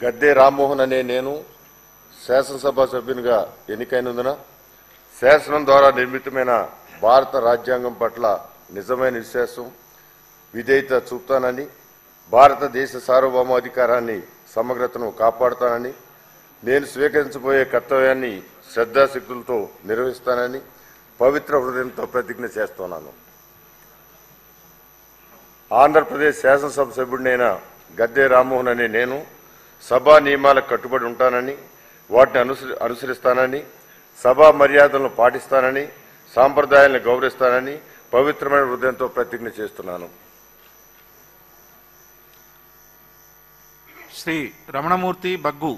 గద్దె రామ్మోహన్ అనే నేను శాసనసభ సభ్యునిగా ఎన్నికైనందున శాసనం ద్వారా నిర్మితమైన భారత రాజ్యాంగం పట్ల నిజమైన విశ్వాసం విధేయత చూపుతానని, భారతదేశ సార్వభౌమాధికారాన్ని సమగ్రతను కాపాడుతానని, నేను స్వీకరించబోయే కర్తవ్యాన్ని శ్రద్ధాశక్తులతో నిర్వహిస్తానని పవిత్ర హృదయంతో ప్రతిజ్ఞ చేస్తున్నాను. ఆంధ్రప్రదేశ్ శాసనసభ సభ్యుడినైన గద్దె రామ్మోహన్ అనే నేను సభా నియమాలకు కట్టుబడి ఉంటానని, వాటిని అనుసరిస్తానని, సభా మర్యాదలను పాటిస్తానని, సాంప్రదాయాలను గౌరవిస్తానని పవిత్రమైన హృదయంతో ప్రతిజ్ఞ చేస్తున్నాను. శ్రీ రమణమూర్తి బగ్గు.